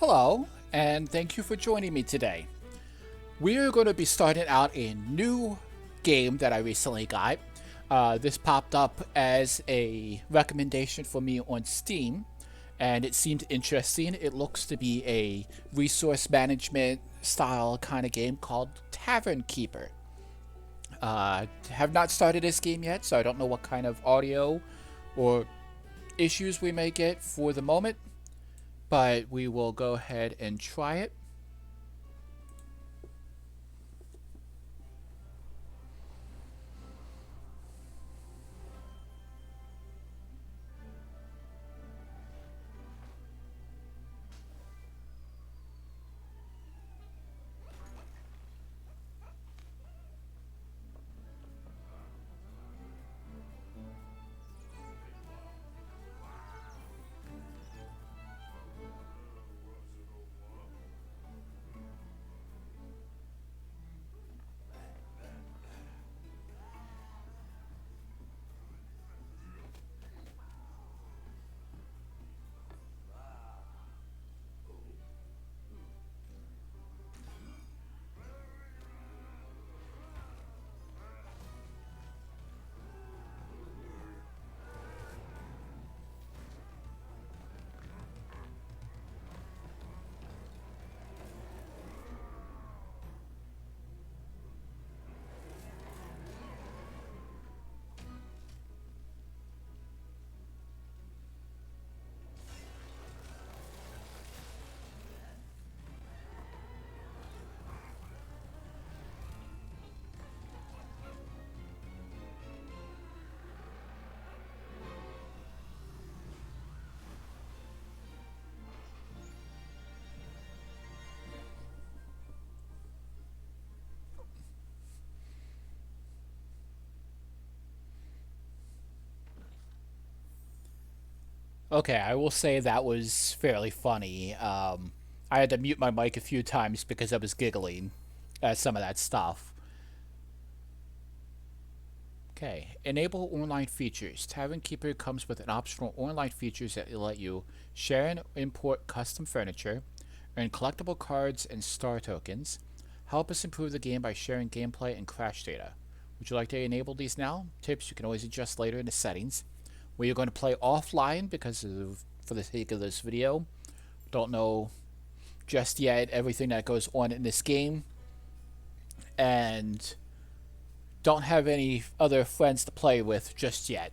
Hello, and thank you for joining me today. We are going to be starting out a new game that I recently got. This popped up as a recommendation for me on Steam, and it seemed interesting. It looks to be a resource management style kind of game called Tavern Keeper. Have not started this game yet, so I don't know what kind of audio or issues we may get for the moment, but we will go ahead and try it. Okay, I will say that was fairly funny. I had to mute my mic a few times because I was giggling at some of that stuff. Okay, enable online features. Tavern Keeper comes with an optional online features that will let you share and import custom furniture, earn collectible cards and star tokens, help us improve the game by sharing gameplay and crash data. Would you like to enable these now? Tips you can always adjust later in the settings. We are going to play offline because for the sake of this video. Don't know just yet everything that goes on in this game, and don't have any other friends to play with just yet.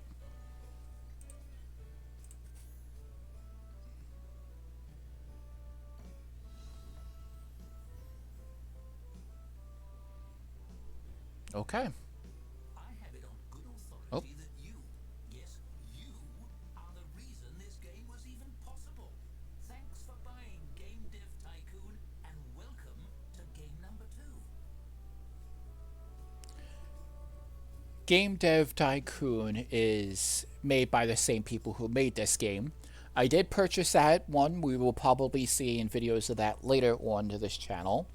Okay. I have it on good Oh, authority that you, yes, you, are the reason this game was even possible. Thanks for buying Game Dev Tycoon and welcome to game number 2. Game Dev Tycoon is made by the same people who made this game. I did purchase that one. We will probably see in videos of that later on to this channel,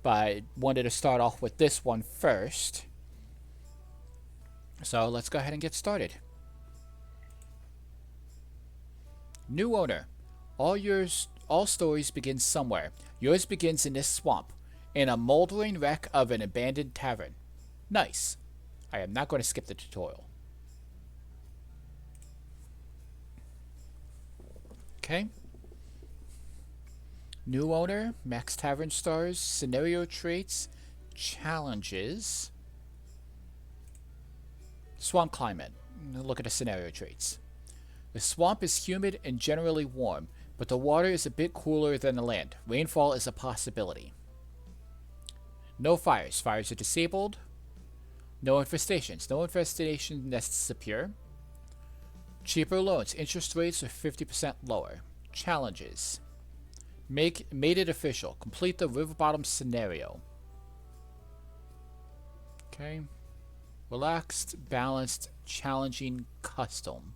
but wanted to start off with this one first. So let's go ahead and get started. New owner. All stories begin somewhere. Yours begins in this swamp, in a moldering wreck of an abandoned tavern. Nice. I am not going to skip the tutorial. Okay. New owner, max tavern stars, scenario traits, challenges, swamp climate. Look at the scenario traits. The swamp is humid and generally warm, but the water is a bit cooler than the land. Rainfall is a possibility. No fires. Fires are disabled. No infestations. No infestations disappear. Cheaper loans. Interest rates are 50% lower. Challenges. Made it official. Complete the river bottom scenario. Okay. Relaxed, balanced, challenging, custom.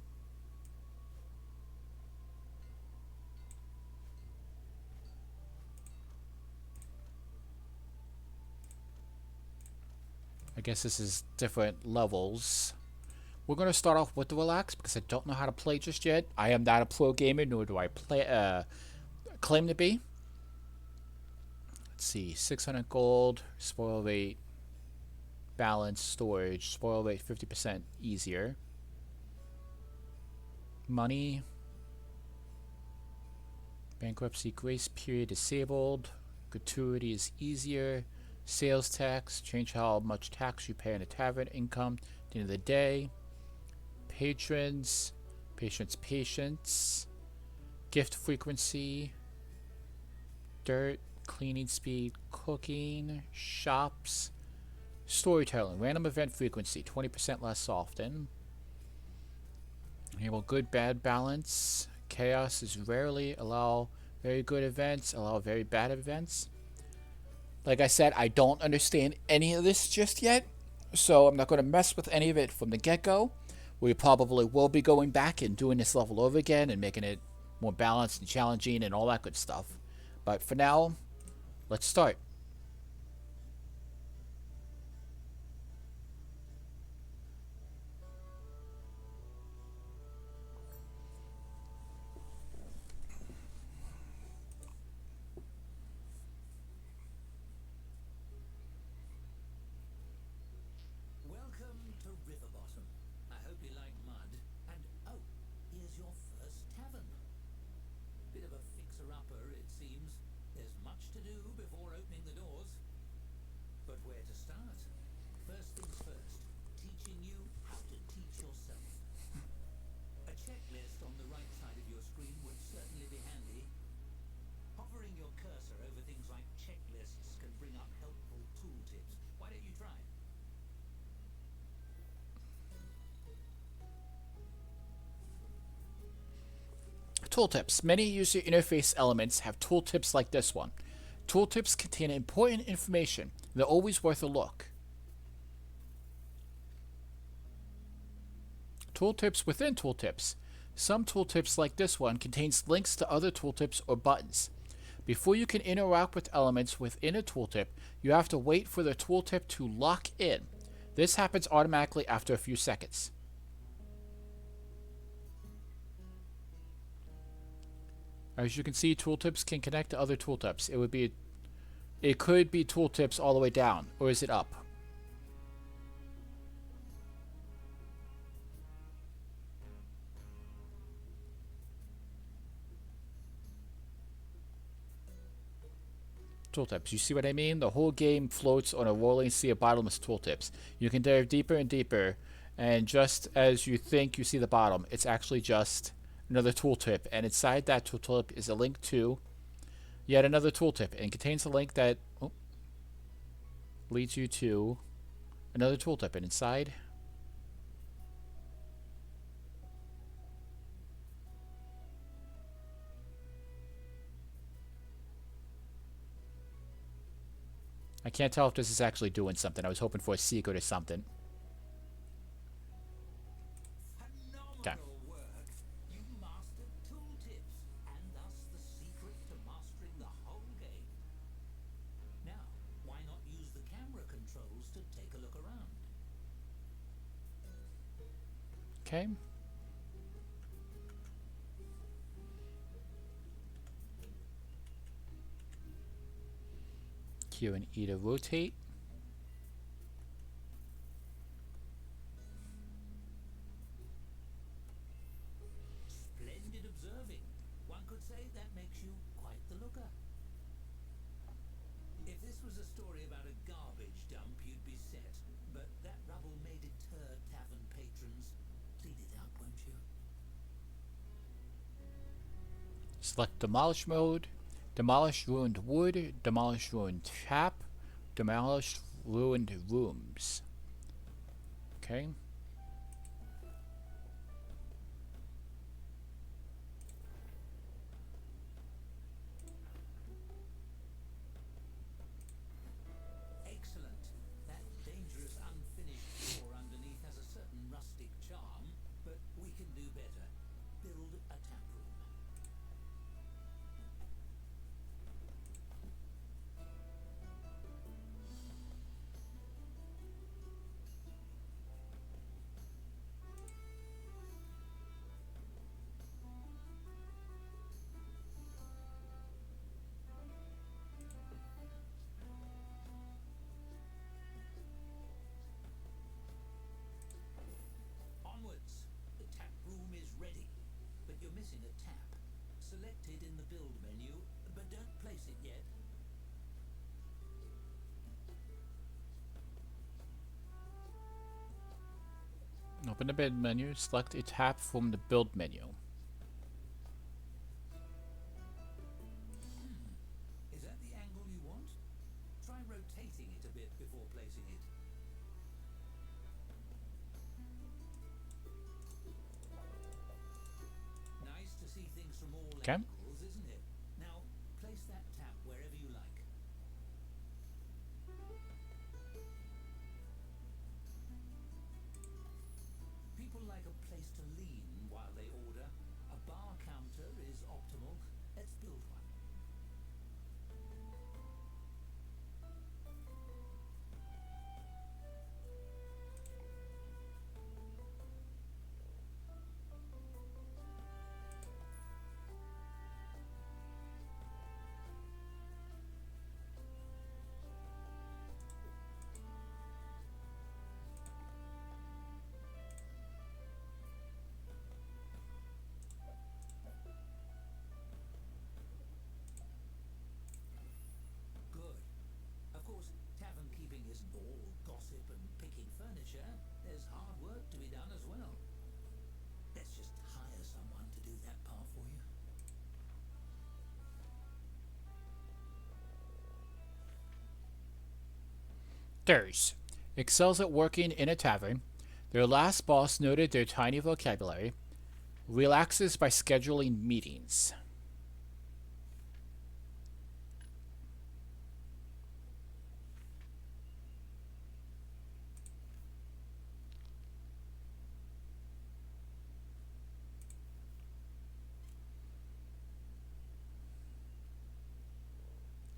I guess this is different levels. We're going to start off with the relax because I don't know how to play just yet. I am not a pro gamer, nor do I claim to be. Let's see, 600 gold, spoil rate, balance, storage, spoil rate 50% easier. Money, bankruptcy grace period disabled, gratuity is easier, sales tax, change how much tax you pay in a tavern, income at the end of the day, patrons, patience, gift frequency, dirt, cleaning speed, cooking, shops, storytelling, random event frequency, 20% less often. Enable good bad balance. Chaos is rarely allow very good events, allow very bad events. Like I said, I don't understand any of this just yet, so I'm not going to mess with any of it from the get-go. We probably will be going back and doing this level over again and making it more balanced and challenging and all that good stuff. But for now, let's start. Welcome to Riverbottom. I hope you like mud. And oh, here's your first tavern. Bit of a fixer-upper, it seems. There's much to do before opening the doors. But where to start? First things first, teaching you how to teach yourself. A checklist on the right side of your screen would certainly be handy. Hovering your cursor over things like checklists can bring up helpful tooltips. Why don't you try? Tooltips. Many user interface elements have tooltips like this one. Tooltips contain important information. They're always worth a look. Tooltips within tooltips. Some tooltips like this one contains links to other tooltips or buttons. Before you can interact with elements within a tooltip, you have to wait for the tooltip to lock in. This happens automatically after a few seconds. As you can see, tooltips can connect to other tooltips. It could be tooltips all the way down, or is it up? Tooltips. You see what I mean? The whole game floats on a rolling sea of bottomless tooltips. You can dive deeper and deeper, and just as you think you see the bottom, it's actually just another tooltip, and inside that tooltip is a link to yet another tooltip, and it contains a link that leads you to another tooltip, and inside I can't tell if this is actually doing something. I was hoping for a secret or something. Okay. Phenomenal work. You mastered tooltips, and thus the secret to mastering the whole game. Now, why not use the camera controls to take a look around? Okay. Q and E to rotate. Splendid observing. One could say that makes you quite the looker. If this was a story about a garbage dump, you'd be set. But that rubble may deter tavern patrons. Clean it up, won't you? Select demolish mode. Demolish ruined wood. Demolish ruined tap. Demolish ruined rooms. Okay. Excellent. That dangerous unfinished floor underneath has a certain rustic charm, but we can do better. Build a tap room. in the build menu, but don't place it yet. Open the build menu. Select a tab from the build menu. Is that the angle you want? Try rotating it a bit before placing it. Nice to see things from all Okay. angles, isn't it? Now, place that tap wherever you like. People like a place to lean while they order. A bar counter is optimal. Let's build one. Good. Of course, tavern keeping isn't all gossip and picking furniture. There's hard work to be done as well. Let's just hire someone to do that part for you. Thurs excels at working in a tavern. Their last boss noted their tiny vocabulary. Relaxes by scheduling meetings.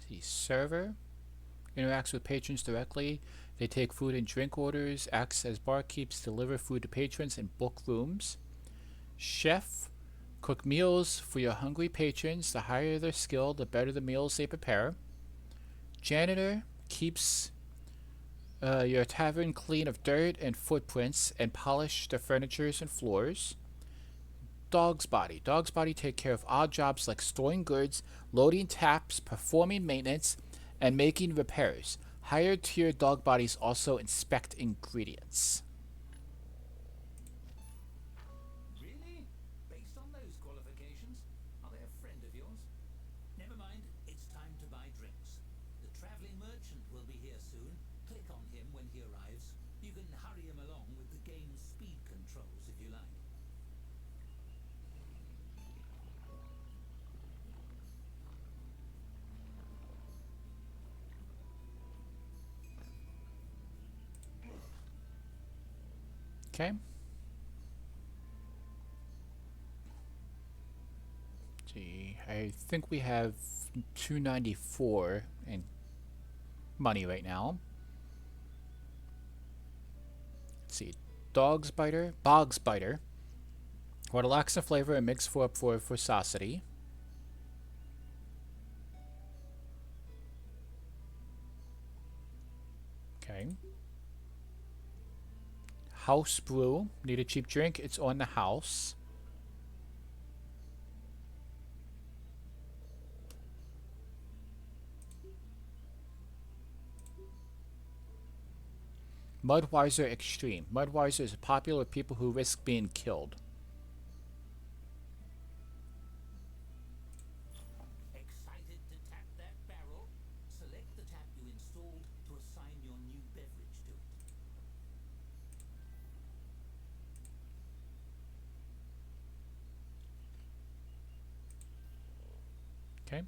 The server interacts with patrons directly. They take food and drink orders, acts as barkeeps, deliver food to patrons, and book rooms. Chef cook meals for your hungry patrons. The higher their skill, the better the meals they prepare. Janitor keeps your tavern clean of dirt and footprints and polish the furnitures and floors. Dog's body. Dog's body take care of odd jobs like storing goods, loading taps, performing maintenance, and making repairs. Higher tier dog bodies also inspect ingredients. Really? Based on those qualifications? Are they a friend of yours? Never mind, it's time to buy drinks. The traveling merchant will be here soon. Click on him when he arrives. You can hurry him along with the game's speed controls if you like. Okay. See, I think we have 294 in money right now. Let's see. Bog's Biter. What lacks in flavor and makes for up for viscosity. Okay. House Brew. Need a cheap drink? It's on the house. Mudweiser Extreme. Mudweiser is popular with people who risk being killed. Excited to tap that barrel? Select the tap you installed to assign your new beverage to it. Okay.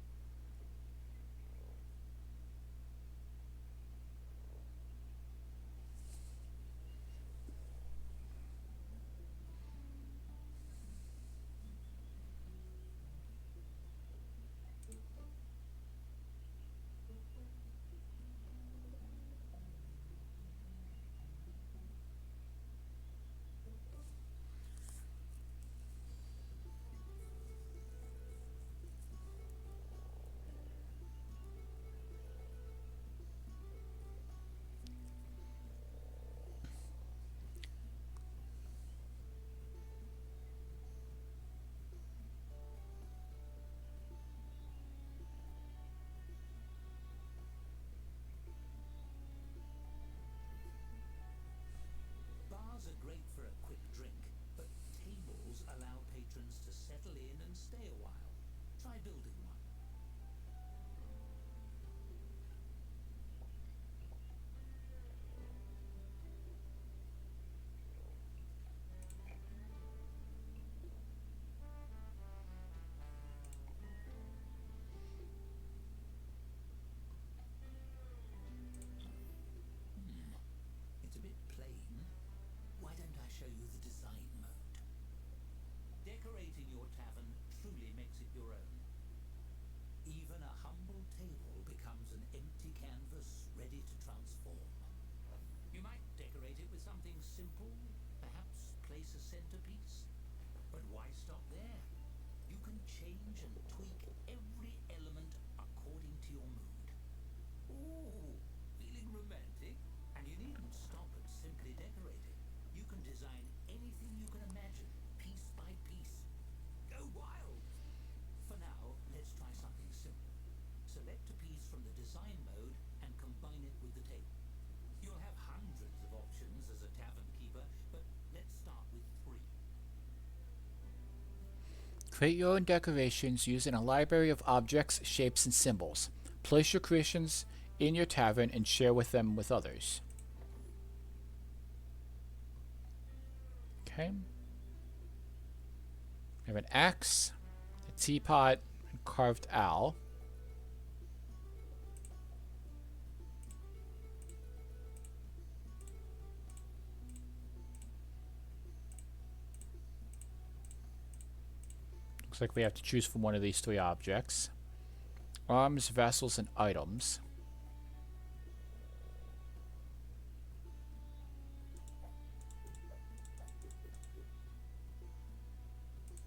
something simple? Perhaps place a centerpiece? But why stop there? You can change and tweak every element according to your mood. Ooh, feeling romantic? And you needn't stop at simply decorating. You can design anything you can imagine, piece by piece. Go wild! For now, let's try something simple. Select a piece from the design mode and combine it with the table. You'll have hundreds of options as a tavern keeper, but let's start with 3. Create your own decorations using a library of objects, shapes, and symbols. Place your creations in your tavern and share with them with others. Okay. I have an axe, a teapot, and carved owl. Looks like we have to choose from one of these 3 objects. Arms, vessels, and items.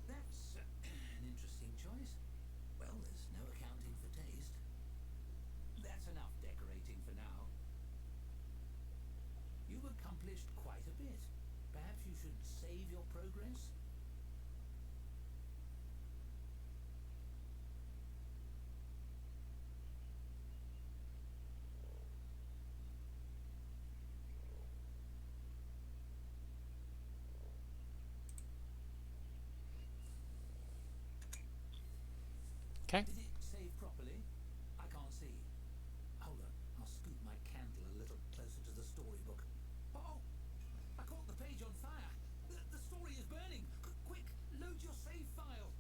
That's an interesting choice. Well, there's no accounting for taste. That's enough decorating for now. You've accomplished quite a bit. Perhaps you should save your progress? Okay. Did it save properly? I can't see. Hold on, I'll scoot my candle a little closer to the storybook. Oh, I caught the page on fire. The story is burning. Quick, load your save file.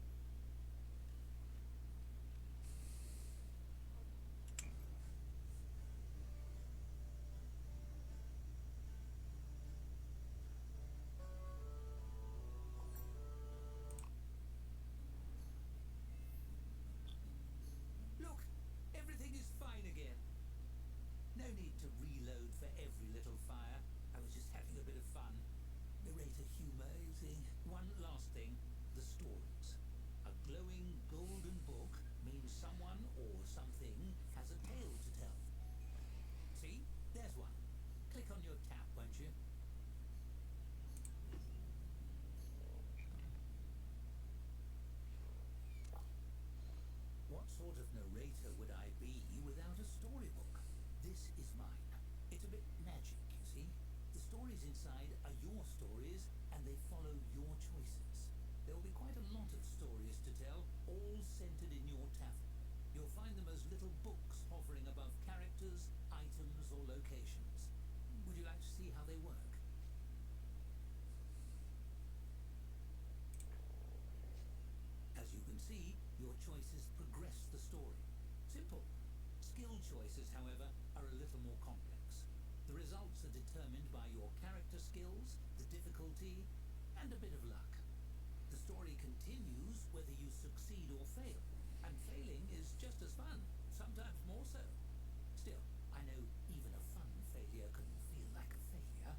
Look, everything is fine again. No need to reload for every little fire. I was just having a bit of fun. Narrator humor, you see. One last thing, the stories. A glowing golden book means someone or something has a tale to tell. See? There's one. Click on your tap, won't you? What sort of narrator would I be without a storybook? This is mine. It's a bit magic, you see. The stories inside are your stories, and they follow your choices. There will be quite a lot of stories to tell, all centered in your tavern. You'll find them as little books hovering above characters, items, or locations. Would you like to see how they work? As you can see, your choices progress the story. Simple. Skill choices, however, are a little more complex. The results are determined by your character skills, the difficulty, and a bit of luck. The story continues whether you succeed or fail, and failing is just as fun, sometimes more so. Still, I know even a fun failure can feel like a failure.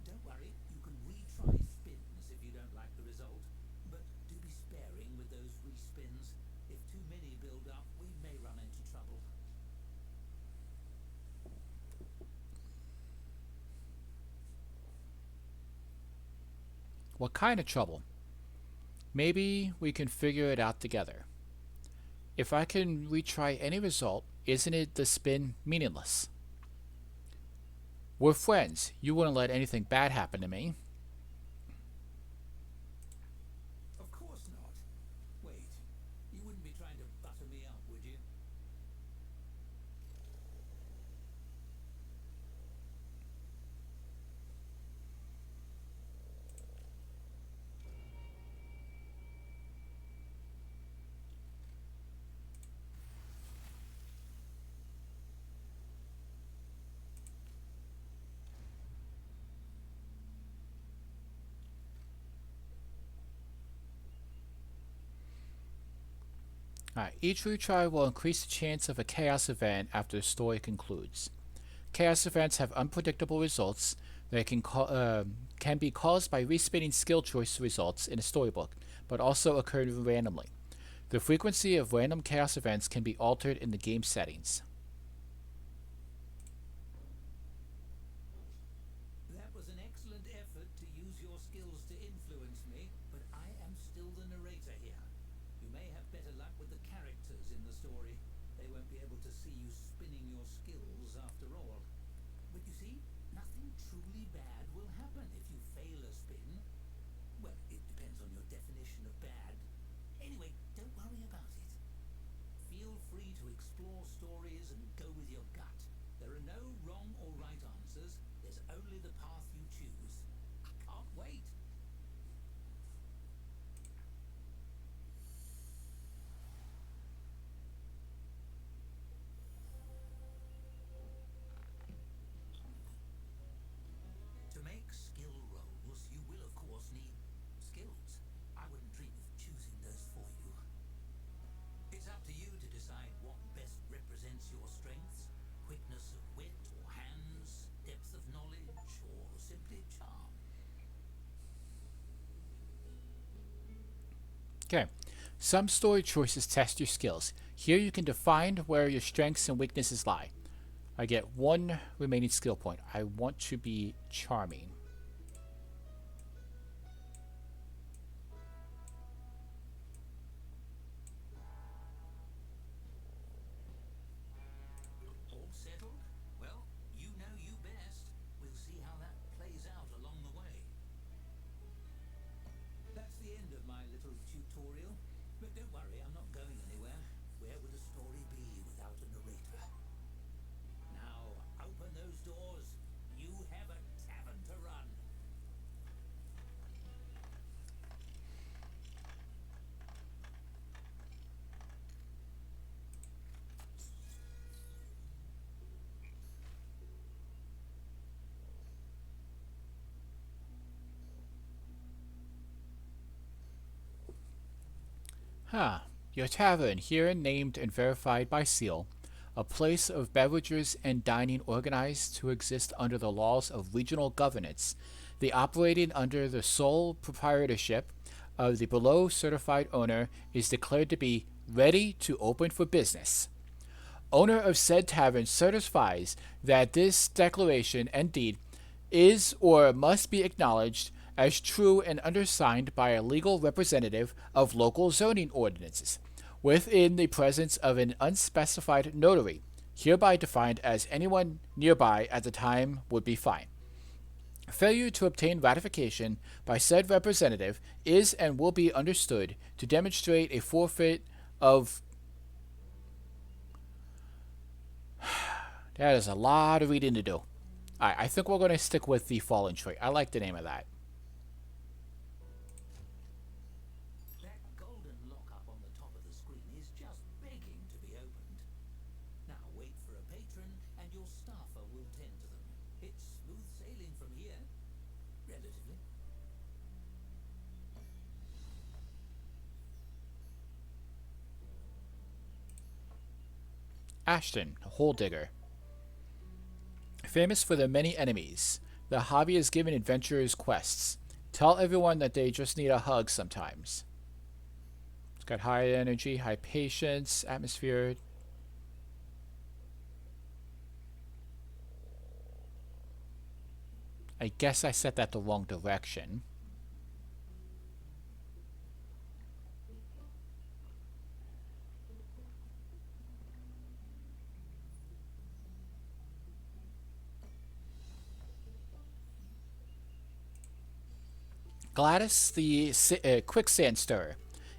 Don't worry, you can retry spins if you don't like the result, but do be sparing with those respins. If too many build up, we may run into trouble. What kind of trouble? Maybe we can figure it out together. If I can retry any result, isn't it the spin meaningless? We're friends. You wouldn't let anything bad happen to me. Of course not. Wait, you wouldn't be trying to butter me up, would you? Alright, each retry will increase the chance of a chaos event after the story concludes. Chaos events have unpredictable results that can be caused by respinning skill choice results in a storybook, but also occur randomly. The frequency of random chaos events can be altered in the game settings. That was an excellent effort to use your skills to influence me, but I am still the narrator here. You may have better luck with the characters in the story. They won't be able to see you spinning your skills after all. But you see, nothing truly bad will happen if you fail a spin. Well, it depends on your definition of bad. Anyway, don't worry about it. Feel free to explore stories and go with your gut. There are no wrong or right answers. There's only the path you choose. I can't wait. To make skill rolls, you will of course need skills. I wouldn't dream of choosing those for you. It's up to you to decide what best represents your strengths: quickness of wit or hands, depth of knowledge, or simply charm. Okay. Some story choices test your skills. Here you can define where your strengths and weaknesses lie. I get one remaining skill point. I want to be charming. All settled? Well, you know you best. We'll see how that plays out along the way. That's the end of my little tutorial. But don't worry, I'm not going anywhere. Where would a story be without a narrator? Now, open those doors. You have a tavern to run. Huh. Your tavern, here named and verified by seal, a place of beverages and dining organized to exist under the laws of regional governance, the operating under the sole proprietorship of the below certified owner, is declared to be ready to open for business. Owner of said tavern certifies that this declaration and deed is or must be acknowledged as true and undersigned by a legal representative of local zoning ordinances, within the presence of an unspecified notary, hereby defined as anyone nearby at the time would be fine. Failure to obtain ratification by said representative is and will be understood to demonstrate a forfeit of. That is a lot of reading to do. Alright, I think we're going to stick with the fallen tree. I like the name of that. That golden lock up on the top of the screen is just begging to be opened. Now wait for a patron and your staffer will tend to them. It's smooth sailing from here. Relatively. Ashton, a hole digger. Famous for their many enemies, the hobby has given adventurers quests. Tell everyone that they just need a hug sometimes. It's got high energy, high patience, atmosphere. I guess I set that the wrong direction. Gladys, the quicksand stirrer.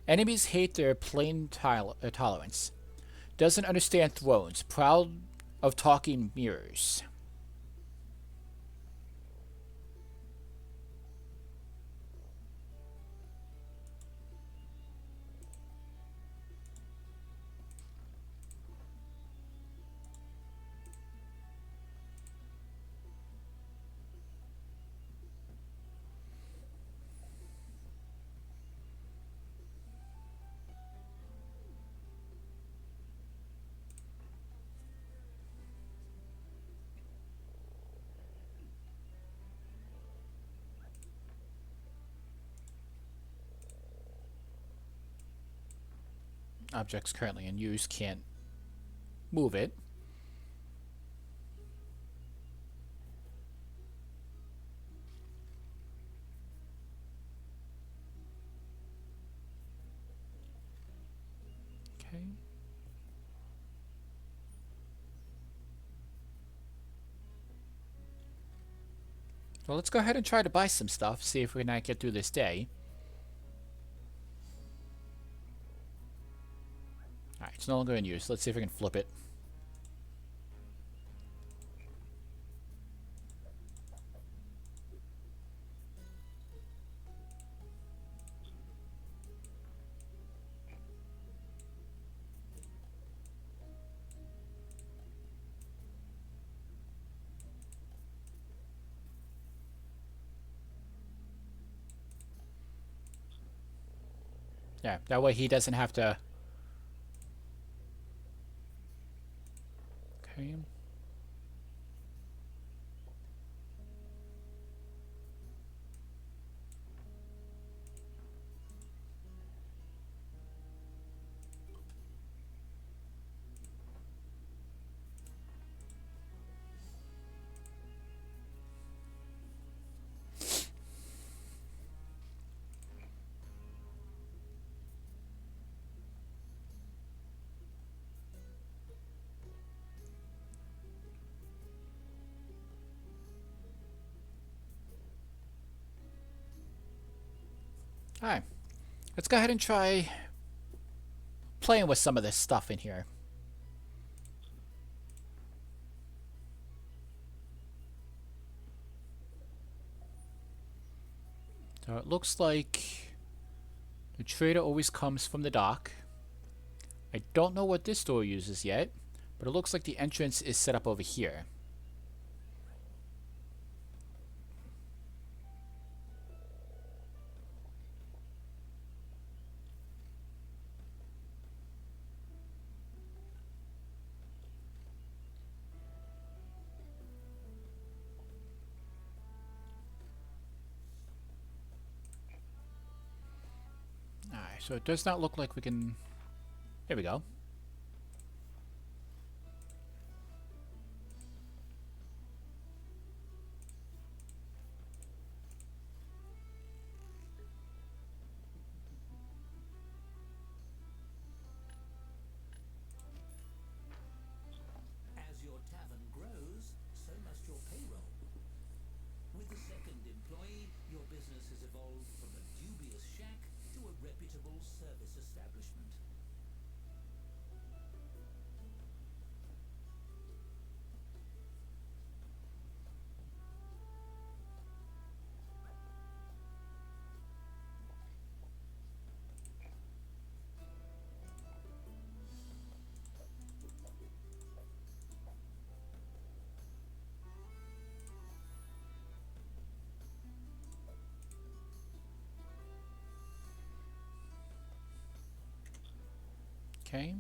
Enemies hate their plain tolerance. Doesn't understand thrones. Proud of talking mirrors. Objects currently in use, can't move it. Okay. Well, let's go ahead and try to buy some stuff, see if we can get through this day. Alright, it's no longer in use. Let's see if we can flip it. Yeah, that way he doesn't have to... Okay. Alright. Let's go ahead and try playing with some of this stuff in here. So it looks like the trader always comes from the dock. I don't know what this door uses yet, but it looks like the entrance is set up over here. Alright, so it does not look like we can... There we go. As your tavern grows, so must your payroll. With the second employee, your business has evolved from a dubious shack to a reputable service establishment. Okay.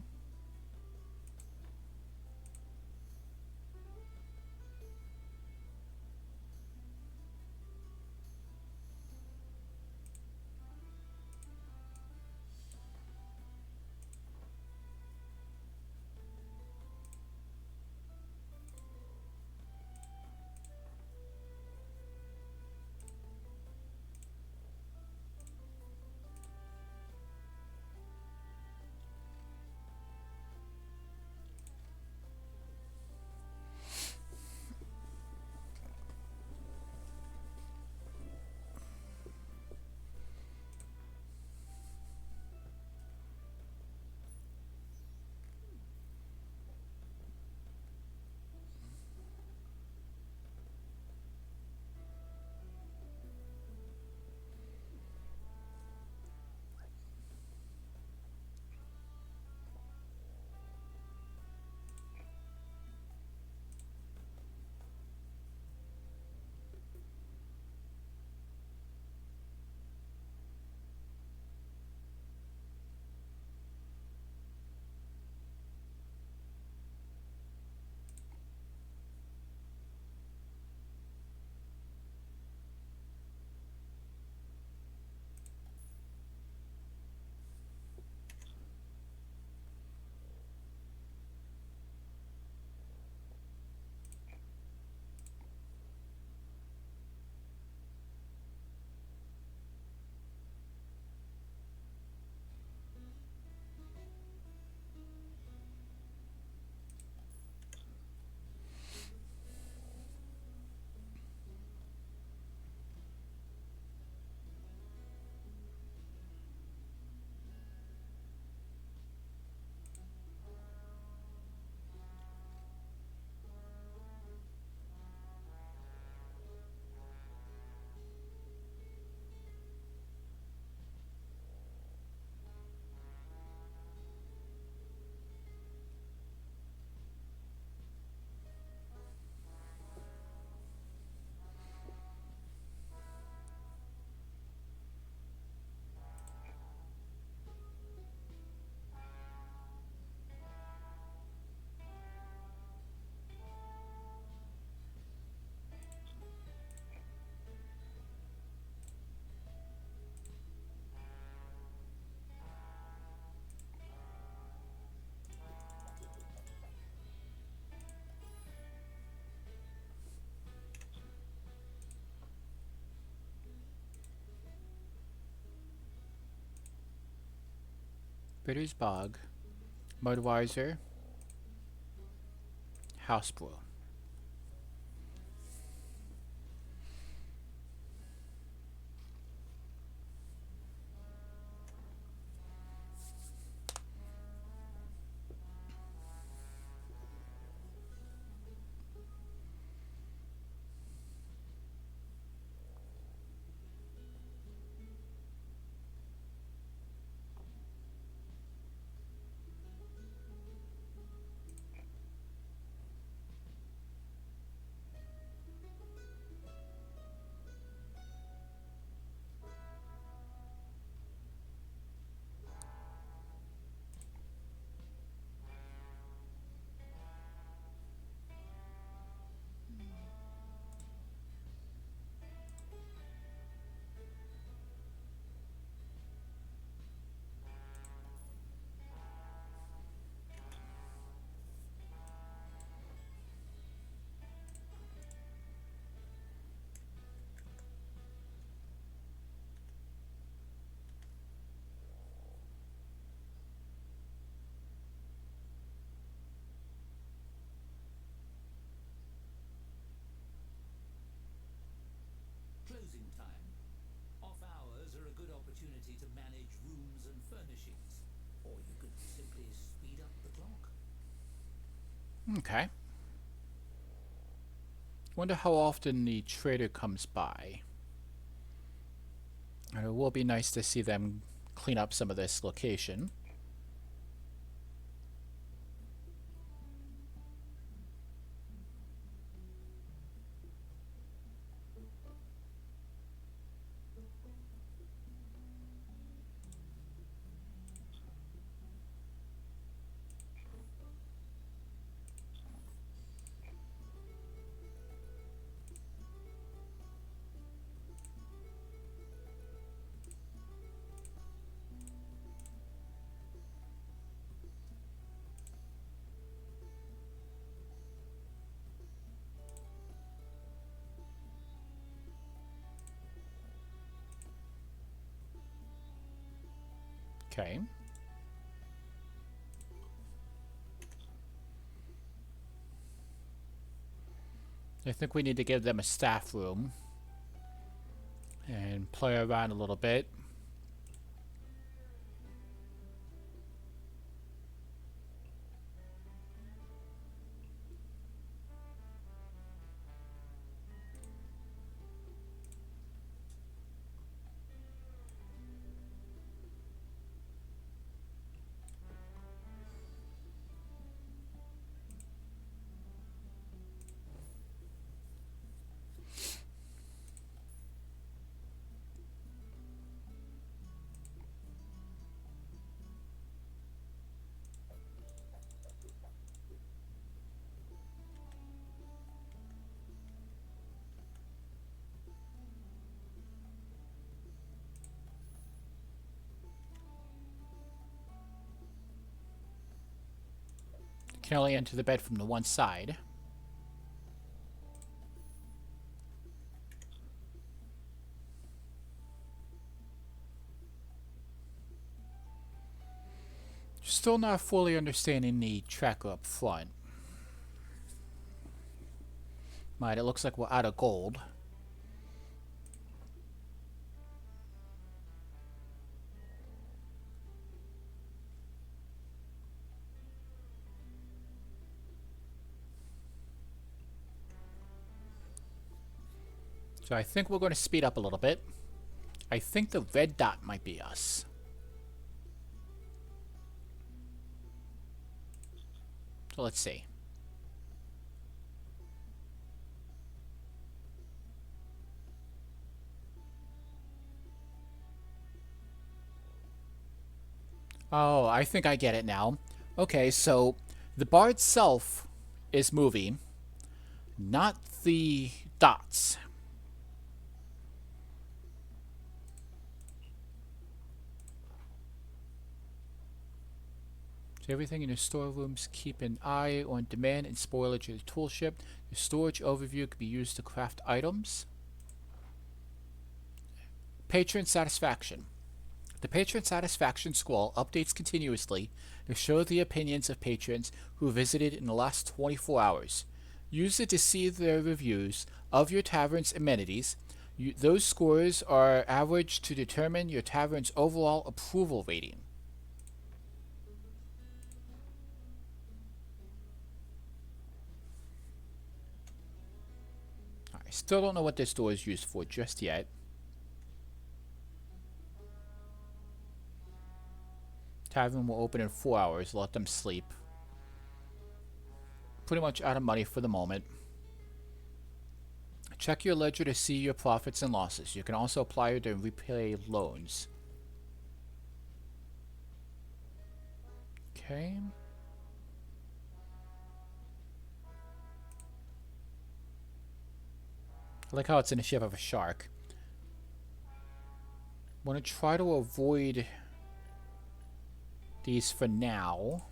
Bitter's Bog, Mudweiser, House Brew. Closing time. Off hours are a good opportunity to manage rooms and furnishings, or you could simply speed up the clock. Okay. Wonder how often the trader comes by. And it will be nice to see them clean up some of this location. Okay. I think we need to give them a staff room and play around a little bit. Can only enter the bed from the one side. Still not fully understanding the tracker up front. Right, it looks like we're out of gold. So I think we're going to speed up a little bit. I think the red dot might be us. So let's see. Oh, I think I get it now. Okay, so the bar itself is moving, not the dots. So everything in your storerooms, keep an eye on demand and spoilage of the toolship. Your storage overview can be used to craft items. Patron satisfaction. The patron satisfaction score updates continuously to show the opinions of patrons who visited in the last 24 hours. Use it to see the reviews of your tavern's amenities. Those scores are averaged to determine your tavern's overall approval rating. I still don't know what this door is used for just yet. Tavern will open in 4 hours. Let them sleep. Pretty much out of money for the moment. Check your ledger to see your profits and losses. You can also apply it to repay loans. Okay. I like how it's in the shape of a shark. Want to try to avoid these for now.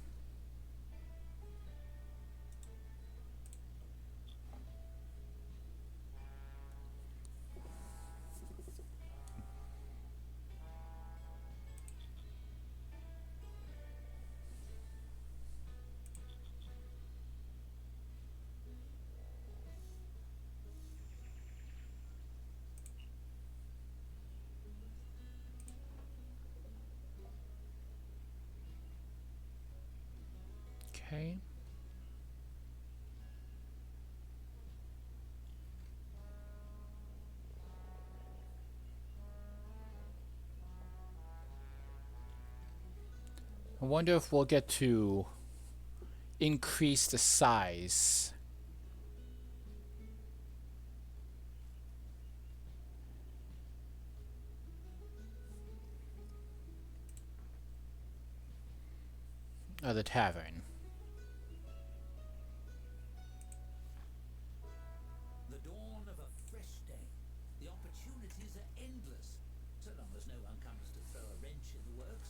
Okay. I wonder if we'll get to increase the size. Of the tavern. The dawn of a fresh day. The opportunities are endless, so long as no one comes to throw a wrench in the works.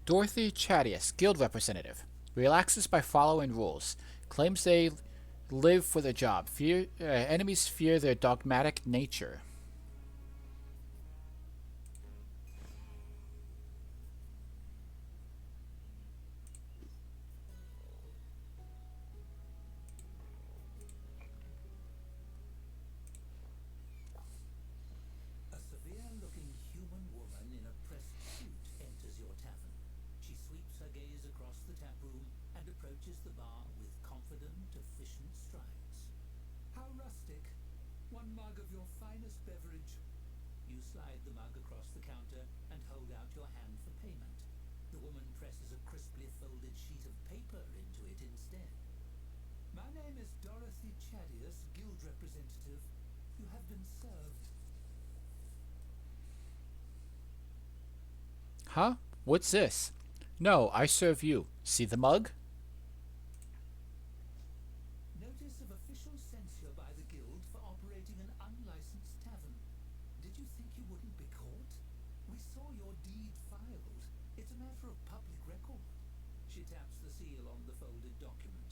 Dorothy Chadius, guild representative, relaxes by following rules. Claims they live for the job. Enemies fear their dogmatic nature. A severe-looking human woman in a pressed suit enters your tavern. She sweeps her gaze across the tap room and approaches the bar with confident, efficient strides. How rustic. One mug of your finest beverage. You slide the mug across the counter and hold out your hand for payment. The woman presses a crisply folded sheet of paper into it instead. My name is Dorothy Chadius, guild representative. You have been served. Huh? What's this? No, I serve you. See the mug? Notice of official censure by the guild for operating an unlicensed tavern. Did you think you wouldn't be caught? We saw your deed filed. It's a matter of public record. She taps the seal on the folded document.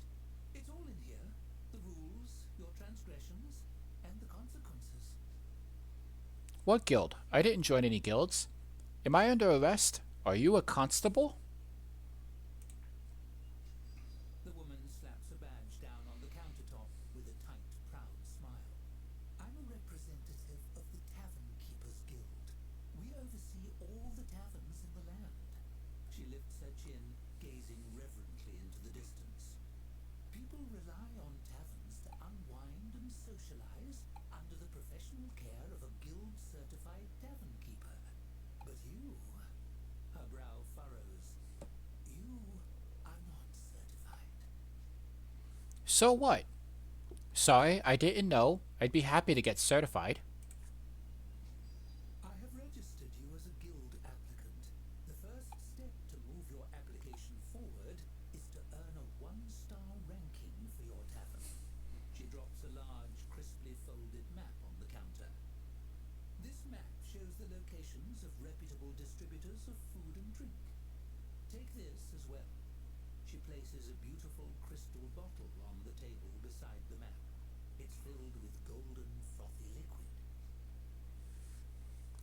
It's all in here. The rules, your transgressions, and the consequences. What guild? I didn't join any guilds. Am I under arrest? Are you a constable? The woman slaps a badge down on the countertop with a tight, proud smile. I'm a representative of the Tavern Keepers Guild. We oversee all the taverns in the land. She lifts her chin, gazing reverently into the distance. People rely on taverns to unwind and socialize under the professional care of a guild So what? Sorry, I didn't know. I'd be happy to get certified. I have registered you as a guild applicant. The first step to move your application forward is to earn a one-star ranking for your tavern. She drops a large, crisply folded map on the counter. This map shows the locations of reputable distributors of food and drink. Take this as well. She places a beautiful crystal bottle on the table beside the map. It's filled with golden, frothy liquid.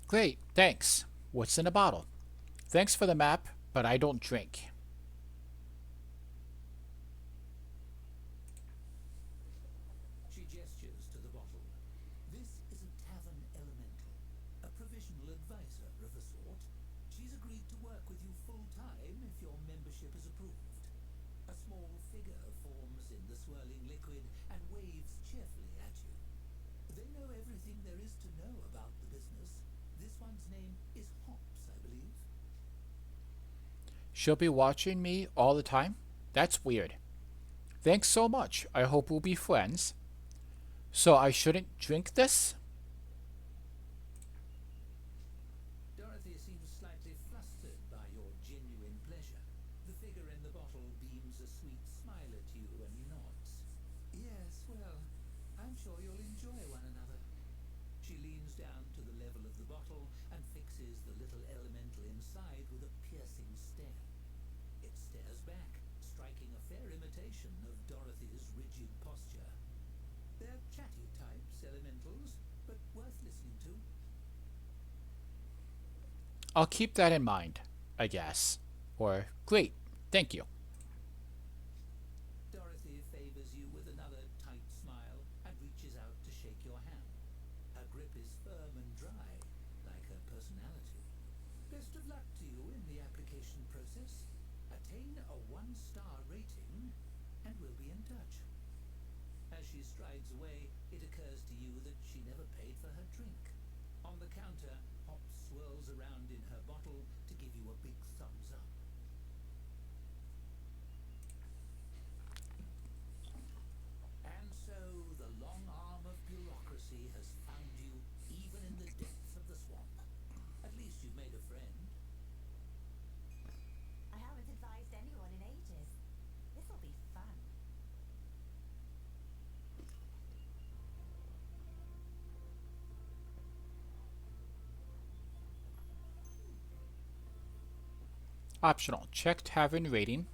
Great, thanks. What's in the bottle? Thanks for the map, but I don't drink. She gestures to the bottle. This is a tavern elemental, a provisional advisor of a sort. She's agreed to work with you full-time if your membership is approved. A small figure forms in the swirling liquid and waves cheerfully at you. They know everything there is to know about the business. This one's name is Hops, I believe. She'll be watching me all the time? That's weird. Thanks so much. I hope we'll be friends. So I shouldn't drink this? Dorothy seems slightly flustered by your genuine pleasure. The figure in the bottle beams a sweet smile at you and nods. Yes, well, I'm sure you'll enjoy one another. She leans down to the level of the bottle and fixes the little elemental inside with a piercing stare. It stares back, striking a fair imitation of Dorothy's rigid posture. They're chatty types, elementals, but worth listening to. I'll keep that in mind, I guess. Or, great, thank you. Dorothy favors you with another tight smile and reaches out to shake your hand. Her grip is firm and dry, like her personality. Best of luck to you in the application process. Attain a one-star rating, and we'll be in touch. As she strides away, it occurs to you that she never paid for her drink. On the counter, Hops swirls around in her bottle to give you a big thumbs up. And so the long arm of bureaucracy has found you even in the depths of the swamp. At least you've made a friend. I haven't advised anyone in ages. This'll be fun. Optional, check tavern rating.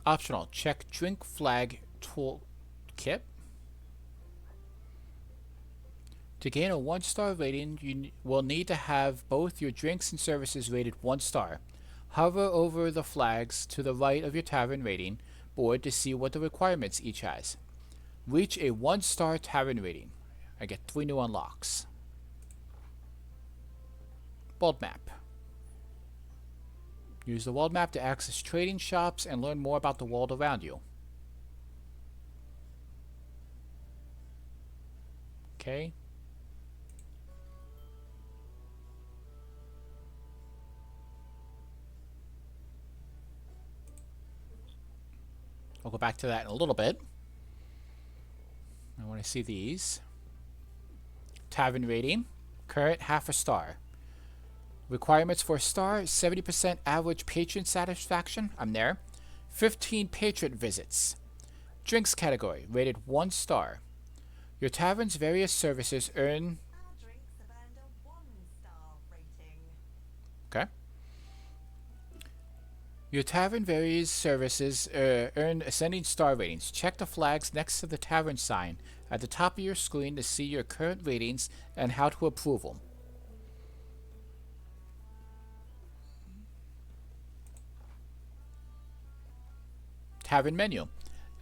Optional, check drink flag toolkit. To gain a 1-star rating, you will need to have both your drinks and services rated 1 star. Hover over the flags to the right of your tavern rating board to see what the requirements each has. Reach a 1-star tavern rating. I get 3 new unlocks. World map. Use the world map to access trading shops and learn more about the world around you. Okay. I'll go back to that in a little bit. I want to see these. Tavern rating. Current half a star. Requirements for a star, 70% average patron satisfaction. I'm there. 15 patron visits. Drinks category, rated 1 star. Your tavern's various services earn... Our drinks have earned a 1-star rating. Okay. Your tavern various services earn ascending star ratings. Check the flags next to the tavern sign at the top of your screen to see your current ratings and how to approve them. Tavern menu.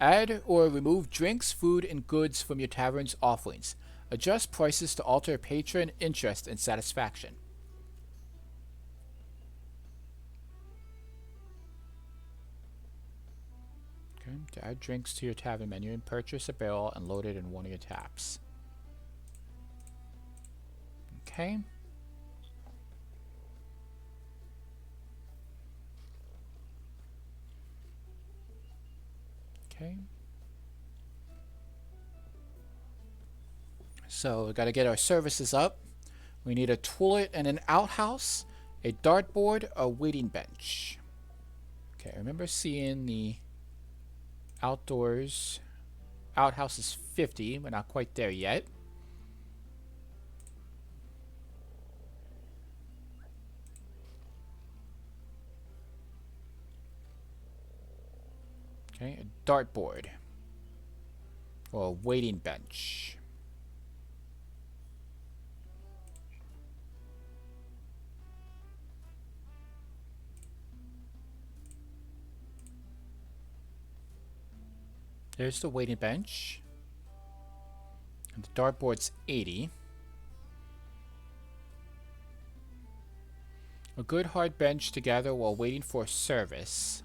Add or remove drinks, food, and goods from your tavern's offerings. Adjust prices to alter patron interest and satisfaction. Okay. To add drinks to your tavern menu, and purchase a barrel and load it in one of your taps. Okay. Okay. So we got to get our services up. We need a toilet and an outhouse, a dartboard, a waiting bench. Okay, I remember seeing the outdoors. Outhouse is 50. We're not quite there yet. Okay, a dartboard. Or a waiting bench. There's the waiting bench. And the dartboard's 80. A good hard bench to gather while waiting for service.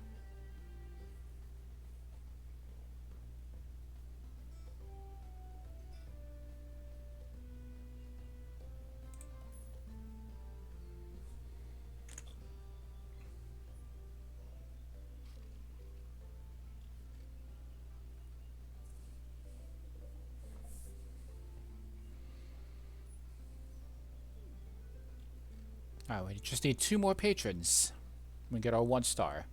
Alright, we just need 2 more patrons. We get our 1 star.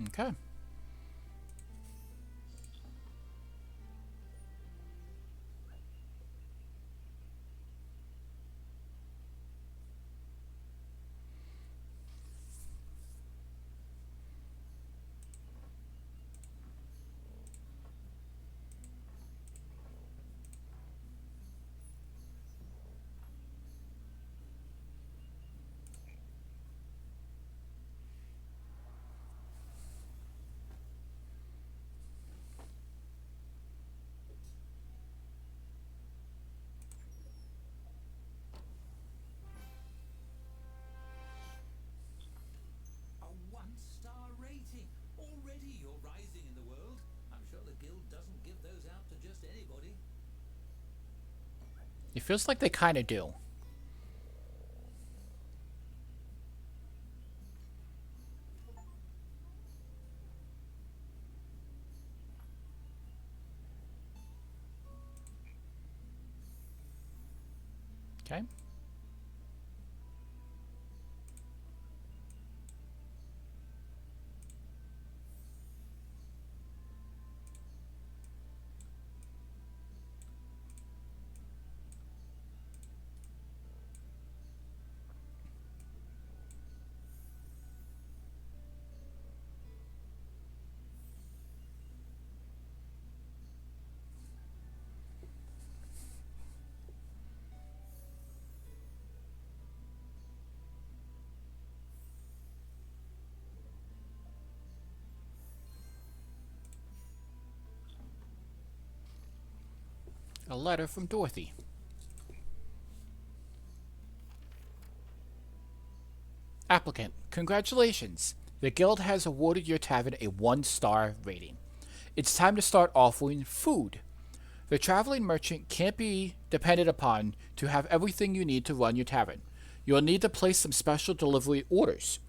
Okay. A 1-star rating. Already you're rising in the world. I'm sure the guild doesn't give those out to just anybody. It feels like they kind of do. Okay. A letter from Dorothy. Applicant, congratulations. The guild has awarded your tavern a 1-star rating. It's time to start offering food. The traveling merchant can't be depended upon to have everything you need to run your tavern. You'll need to place some special delivery orders.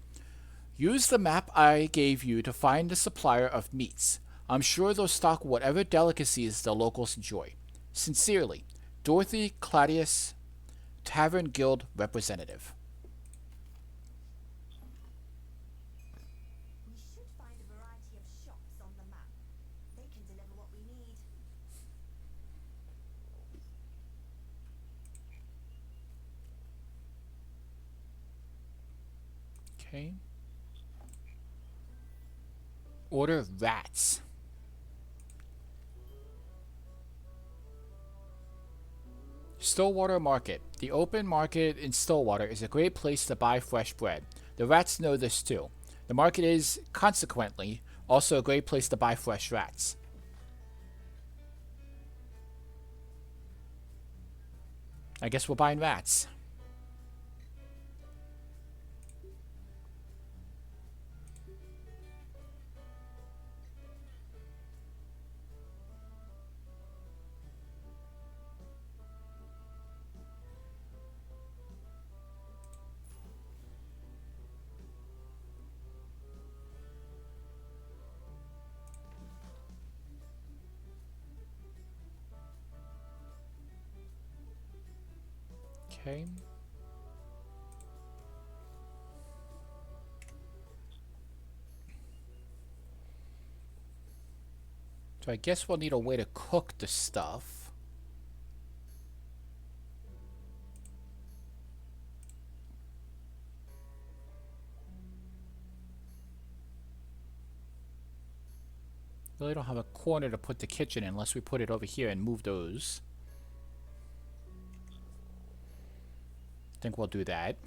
Use the map I gave you to find the supplier of meats. I'm sure they'll stock whatever delicacies the locals enjoy. Sincerely, Dorothy Claudius, Tavern Guild Representative. We should find a variety of shops on the map. They can deliver what we need. Okay. Order rats. Stillwater Market. The open market in Stillwater is a great place to buy fresh bread. The rats know this too. The market is, consequently, also a great place to buy fresh rats. I guess we're buying rats. Okay. So I guess we'll need a way to cook the stuff. Really don't have a corner to put the kitchen in unless we put it over here and move those. I think we'll do that.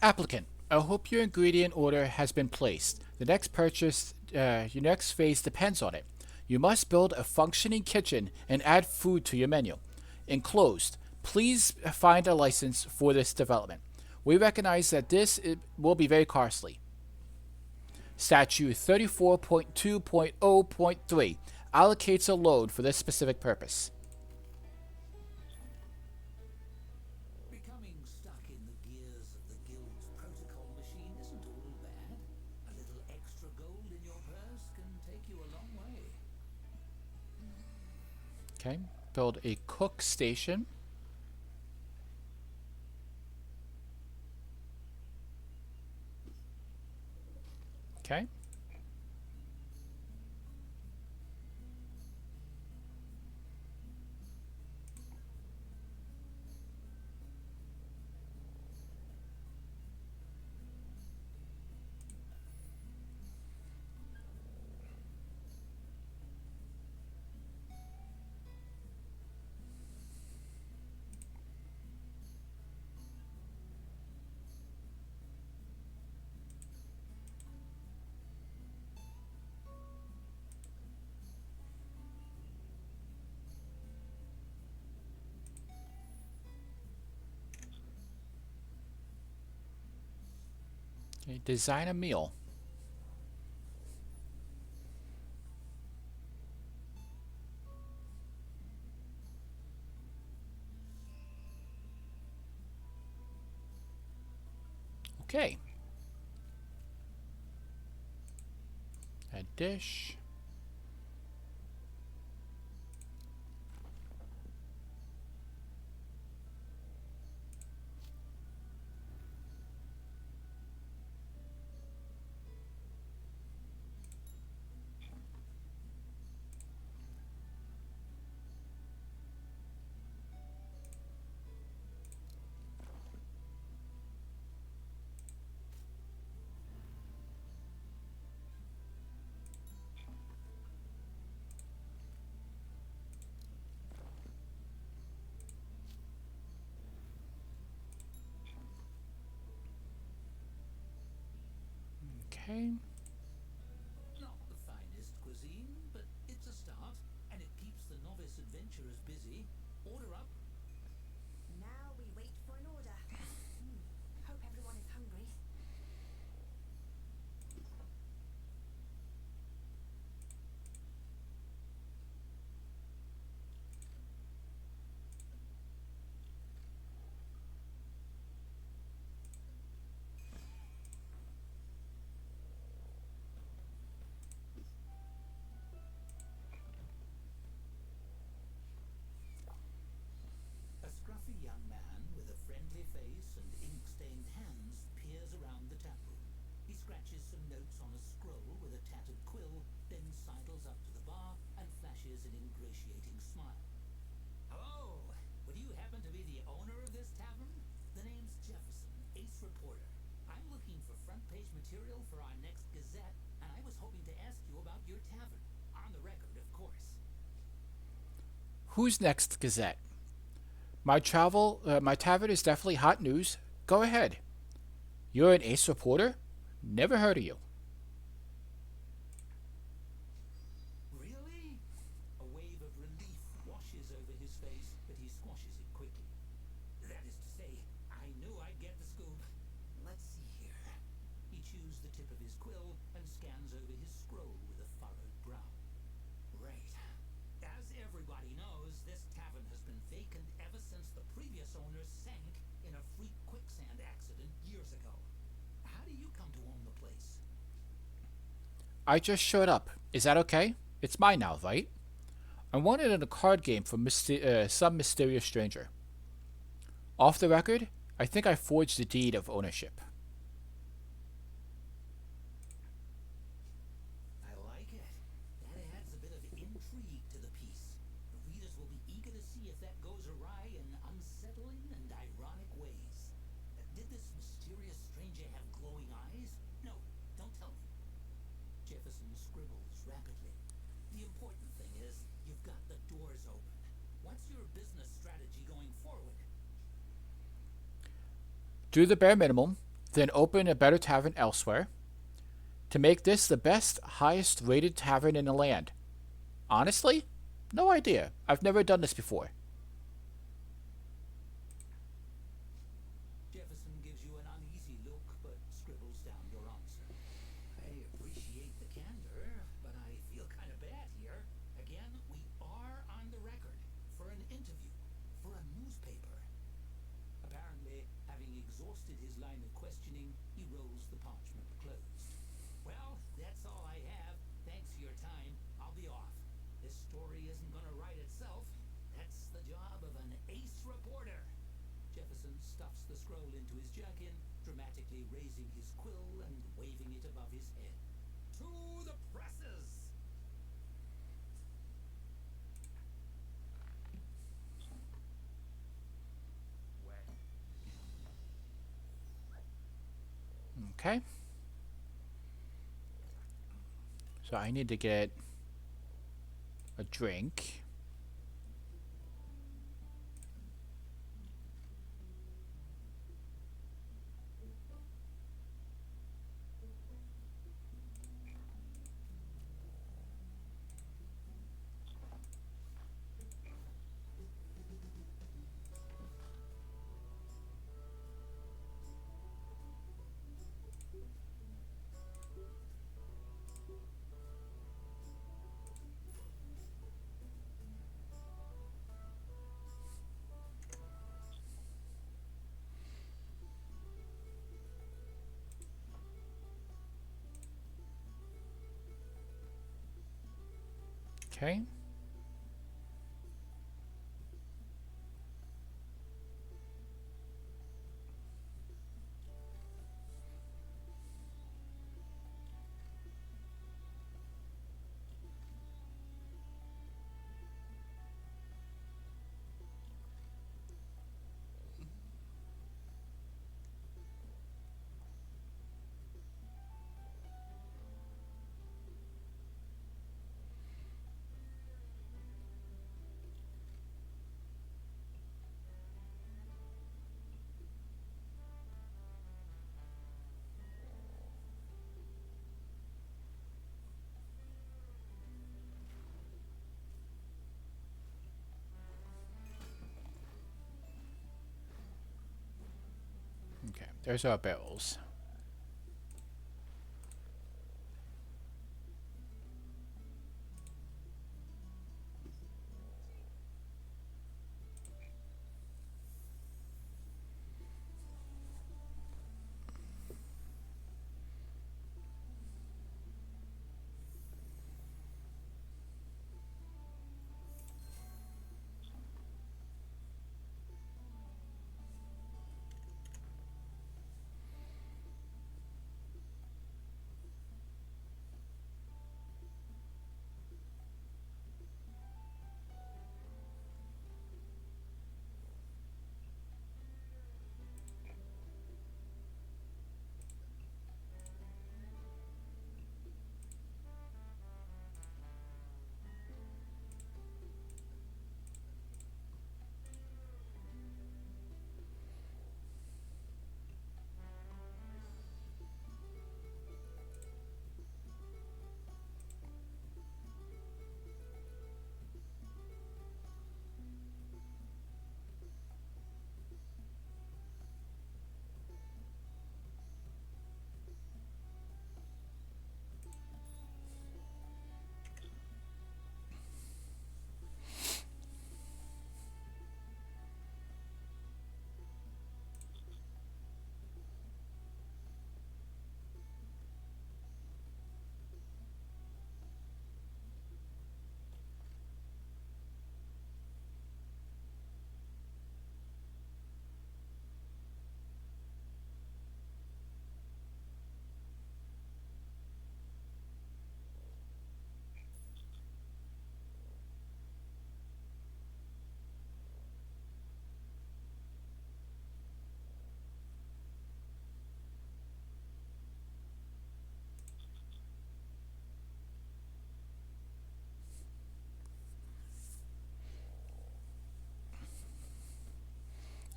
Applicant, I hope your ingredient order has been placed. Your next phase depends on it. You must build a functioning kitchen and add food to your menu. Enclosed, please find a license for this development. We recognize that will be very costly. Statute 34.2.0.3 allocates a loan for this specific purpose. Becoming stuck in the gears of the guild's protocol machine isn't all bad. A little extra gold in your purse can take you a long way. Okay, build a cook station. Okay. Okay, design a meal. Okay. A dish. Okay. Not the finest cuisine, but it's a start, and it keeps the novice adventurers busy. Order up. Now we wait for an order. Hope everyone is hungry. A scruffy young man with a friendly face and ink-stained hands peers around the tap room. He scratches some notes on a scroll with a tattered quill, then sidles up to the bar and flashes an ingratiating smile. Hello! Would you happen to be the owner of this tavern? The name's Jefferson, ace reporter. I'm looking for front-page material for our next Gazette, and I was hoping to ask you about your tavern. On the record, of course. Who's next, Gazette? My tavern is definitely hot news. Go ahead. You're an ace reporter? Never heard of you. Really? A wave of relief washes over his face, but he squashes it quickly. That is to say, I knew I'd get the scoop. Let's see here. He chews the tip of his quill and scans over his scroll with a furrowed brow. Right. As everybody knows, this tavern has been vacant ever since the previous owner sank in a freak quicksand accident years ago. How do you come to own the place? I just showed up. Is that okay? It's mine now, right? I won it in a card game from some mysterious stranger. Off the record, I think I forged the deed of ownership. I like it. That adds a bit of intrigue to the piece. The readers will be eager to see if that goes awry in unsettling and ironic ways. Did this mysterious stranger have glowing eyes? No, don't tell me. Jefferson scribbles rapidly. The important thing is you've got the doors open. What's your business strategy going forward? Do the bare minimum, then open a better tavern elsewhere to make this the best, highest rated tavern in the land. Honestly, no idea. I've never done this before. Jefferson gives you an uneasy look, but scribbles down your answer. I appreciate the candor, but I feel kind of bad here. Again, we are on the record for an interview, for a newspaper. Apparently, having exhausted his line of questioning, he rolls the parchment closed. Well, that's all I have. Thanks for your time. I'll be off. This story isn't gonna write itself. That's the job of an ace reporter. Jefferson stuffs the scroll into his jerkin, dramatically raising his quill and waving it above his head. To the presses! Okay. So I need to get a drink. Okay. Okay, there's our barrels.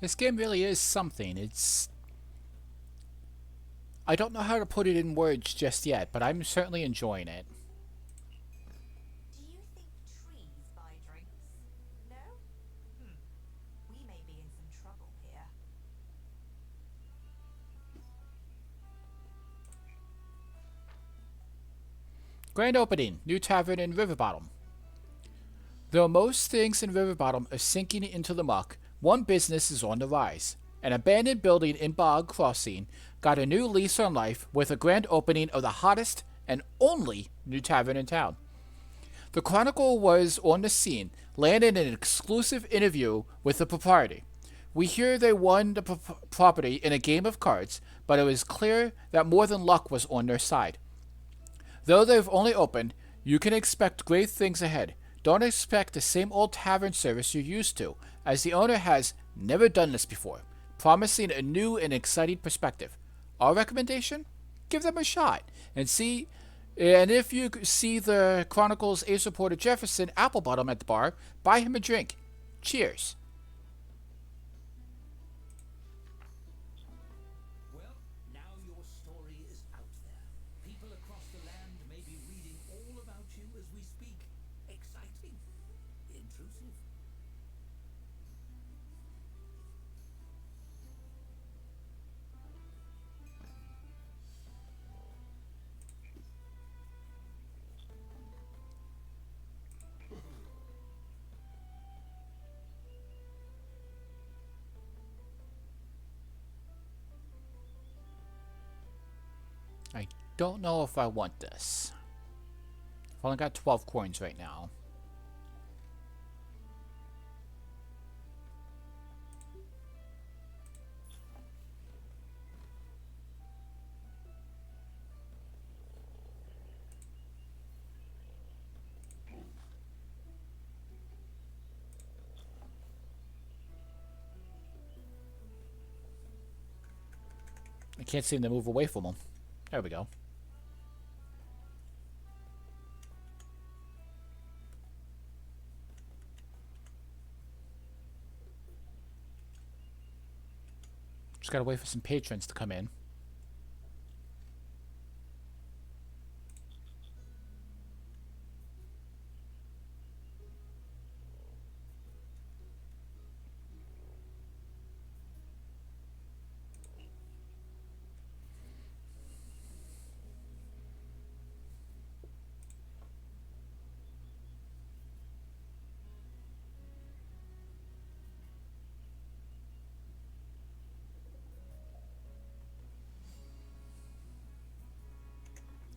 This game really is something. I don't know how to put it in words just yet, but I'm certainly enjoying it. Do you think trees buy drinks? No? Hmm. We may be in some trouble here. Grand opening, new tavern in River Bottom. Though most things in River Bottom are sinking into the muck, one business is on the rise. An abandoned building in Bog Crossing got a new lease on life with a grand opening of the hottest and only new tavern in town. The Chronicle was on the scene, landing an exclusive interview with the proprietor. We hear they won the property in a game of cards, but it was clear that more than luck was on their side. Though they've only opened, you can expect great things ahead. Don't expect the same old tavern service you're used to, as the owner has never done this before, promising a new and exciting perspective. Our recommendation? Give them a shot and see. And if you see the Chronicles Ace reporter Jefferson Applebottom at the bar, buy him a drink. Cheers. Well, now your story is out there. People across the land may be reading all about you as we speak. Exciting. Intrusive. I don't know if I want this. I've only got 12 coins right now. I can't seem to move away from them. There we go. Just gotta wait for some patrons to come in.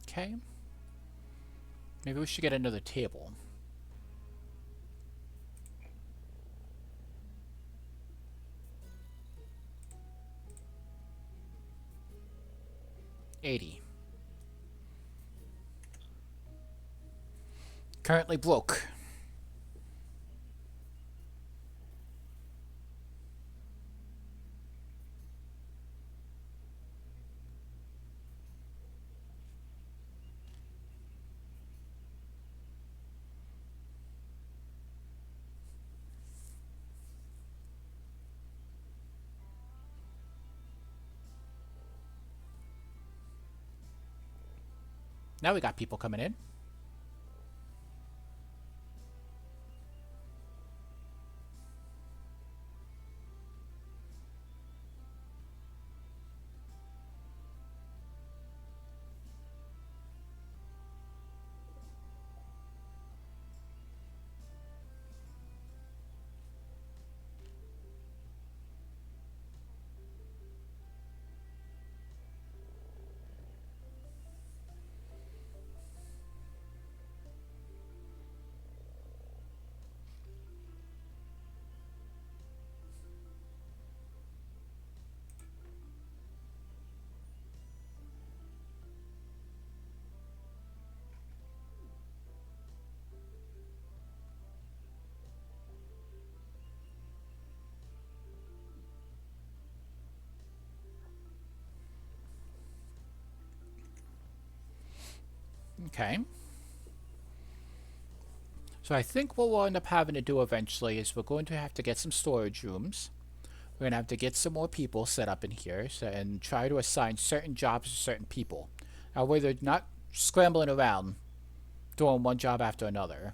Okay. Maybe we should get another table. $80. Currently broke. Now we got people coming in. Okay. So I think what we'll end up having to do eventually is we're going to have to get some storage rooms. We're going to have to get some more people set up in here and try to assign certain jobs to certain people. Now, where they're not scrambling around doing one job after another.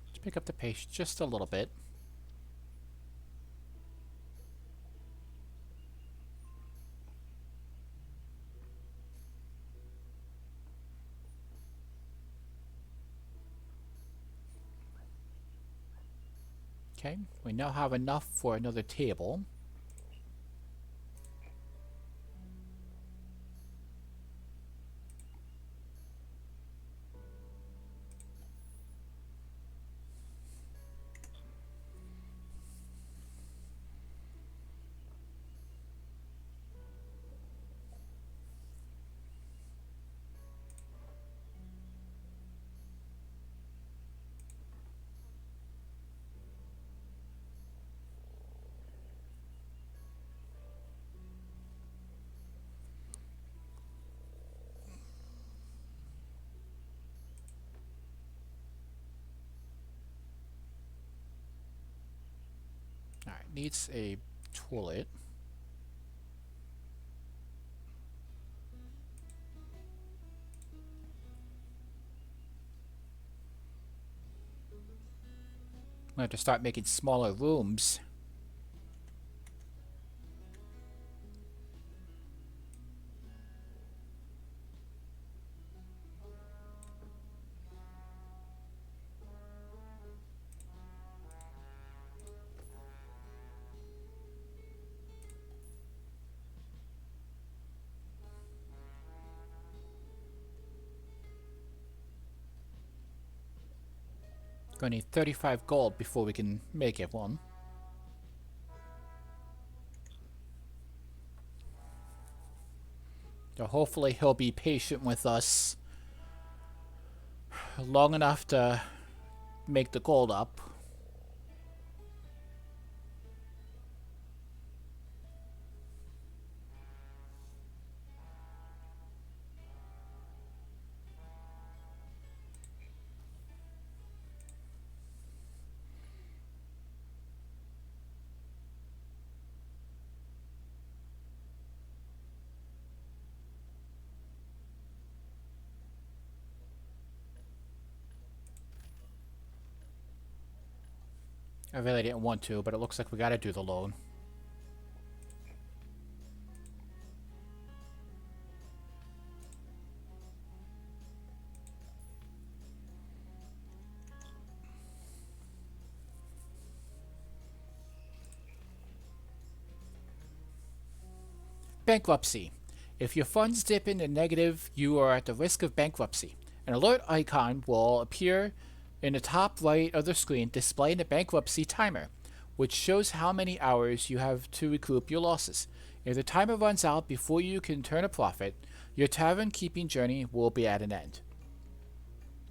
Let's pick up the pace just a little bit. Okay, we now have enough for another table. Alright, needs a toilet. We have to start making smaller rooms. Gonna need 35 gold before we can make it one. So hopefully he'll be patient with us long enough to make the gold up. I really didn't want to, but it looks like we gotta do the loan. Bankruptcy. If your funds dip into negative, you are at the risk of bankruptcy. An alert icon will appear in the top right of the screen displaying the bankruptcy timer, which shows how many hours you have to recoup your losses. If the timer runs out before you can turn a profit, your tavern keeping journey will be at an end.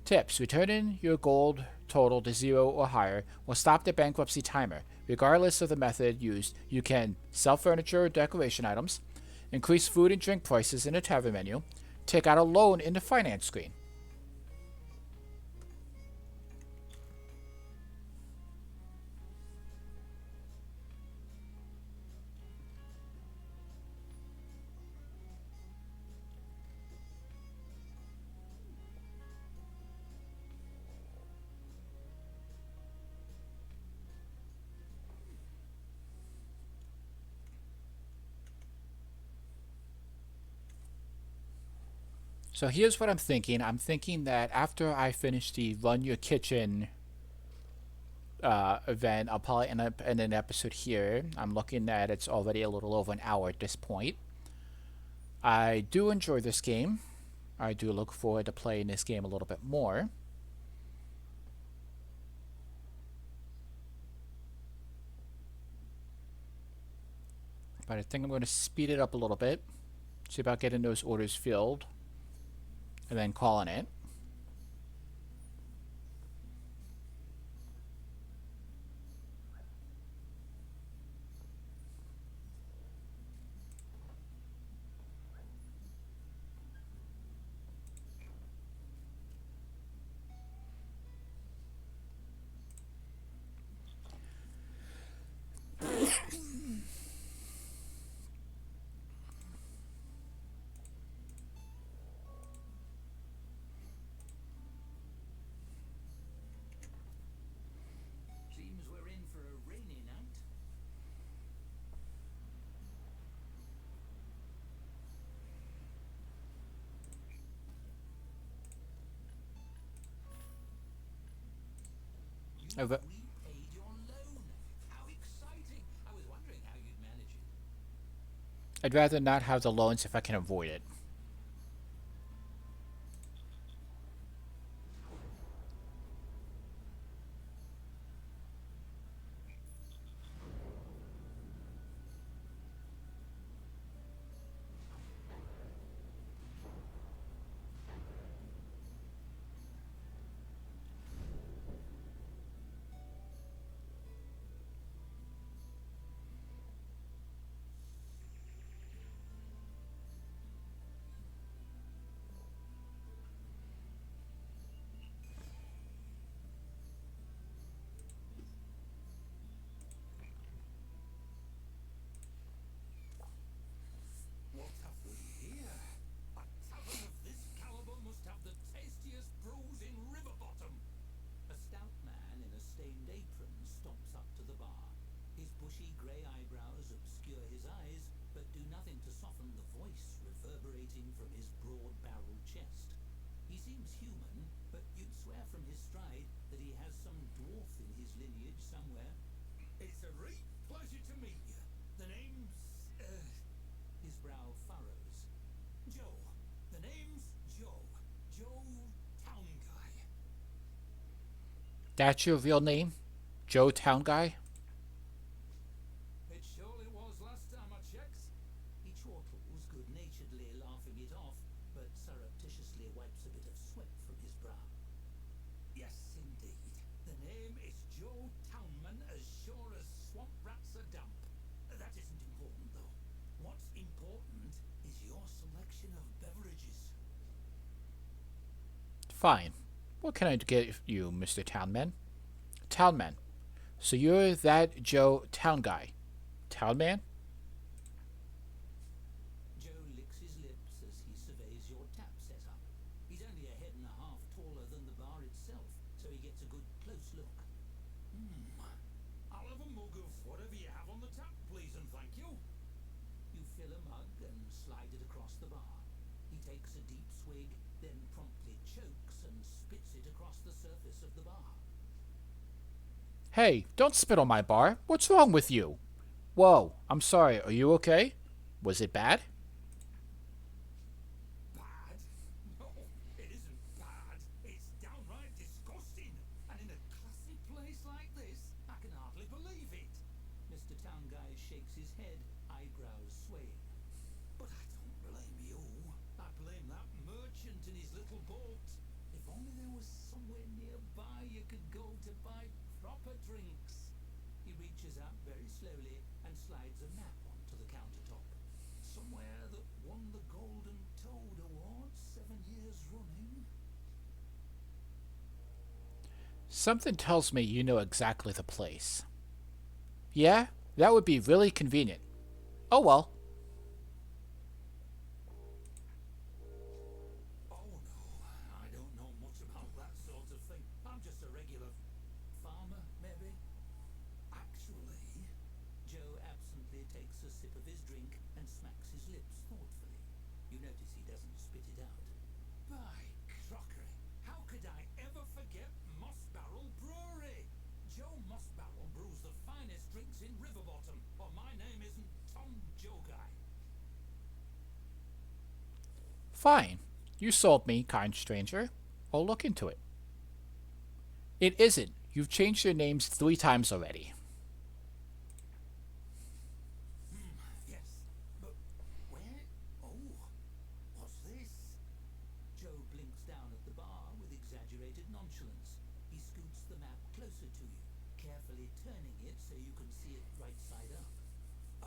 Tips: returning your gold total to 0 or higher will stop the bankruptcy timer. Regardless of the method used, you can sell furniture or decoration items, increase food and drink prices in the tavern menu, take out a loan in the finance screen. So here's what I'm thinking. I'm thinking that after I finish the Run Your Kitchen event, I'll probably end up in an episode here. I'm looking at it's already a little over an hour at this point. I do enjoy this game. I do look forward to playing this game a little bit more. But I think I'm going to speed it up a little bit. See about getting those orders filled. And then calling it. Seems we're in for a rainy night. Oh, but Repaid your loan. How exciting! I was wondering how you'd manage it. I'd rather not have the loans if I can avoid it. What have we here? A tavern of this caliber must have the tastiest brews in Riverbottom. A stout man in a stained apron stomps up to the bar. His bushy grey eyebrows obscure his eyes, but do nothing to soften the voice reverberating from his broad-barreled chest. He seems human, but you'd swear from his stride that he has some dwarf in his lineage somewhere. It's a great pleasure to meet you. The name's, his brow furrows. Joe. The name's Joe. Joe Town Guy. That's your real name? Joe Town Guy? It surely was last time I checked. He chortles good-naturedly, laughing it off, but surreptitiously wipes a bit of sweat from his brow. Yes, indeed. The name is Joe Townman, as sure as swamp rats are damp. That isn't important, though. What's important is your selection of beverages. Fine. What can I get you, Mr. Townman? Townman. So you're that Joe Town Guy. Townman? Joe licks his lips as he surveys your tap setup. He's only a head and a half taller than the bar itself, so he gets a good close look. fill a mug and slide it across the bar. He takes a deep swig, then promptly chokes and spits it across the surface of the bar. Hey, don't spit on my bar. What's wrong with you? Whoa, I'm sorry. Are you okay? Was it bad? Bad? No, it isn't bad. It's downright disgusting. And in a classy place like this, I can hardly believe it. Mr. Town Guy shakes his head, eyebrows swaying. But I don't blame you. I blame that merchant and his little boat. If only there was somewhere nearby you could go to buy proper drinks. He reaches out very slowly and slides a map onto the countertop. Somewhere that won the Golden Toad Award 7 years running. Something tells me you know exactly the place. Yeah, that would be really convenient. Oh well. Oh no, I don't know much about that sort of thing. I'm just a regular farmer, maybe. Actually, Joe absently takes a sip of his drink and smacks his lips thoughtfully. You notice he doesn't spit it out. By crockery, how could I ever forget Moss Barrel Brewery? Joe Moss Barrel brews the finest drinks in Riverbottom, or my name isn't Tom Jogai. Fine. You sold me, kind stranger. I'll look into it. It isn't. You've changed your names 3 times already. Yes, but where? Oh, what's this? Joe blinks down at the bar with exaggerated nonchalance. He scoots the map closer to you, carefully turning it so you can see it right side up.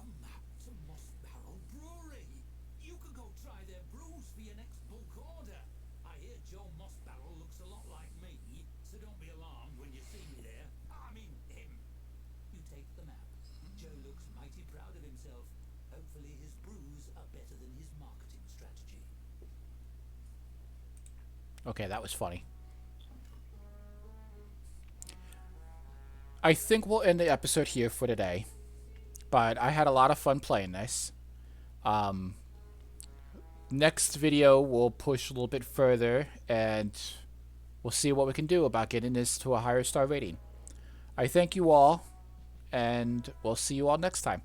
A map to Moss Barrel Brewery. You could go try their brews for your next bulk order. I hear Joe Moss Barrel looks a lot like me, so don't be alarmed when you see me there. I mean him. You take the map. Joe looks mighty proud of himself. Hopefully his brews are better than his marketing strategy. Okay, that was funny. I think we'll end the episode here for today. But I had a lot of fun playing this. Next video, we'll push a little bit further, and we'll see what we can do about getting this to a higher star rating. I thank you all, and we'll see you all next time.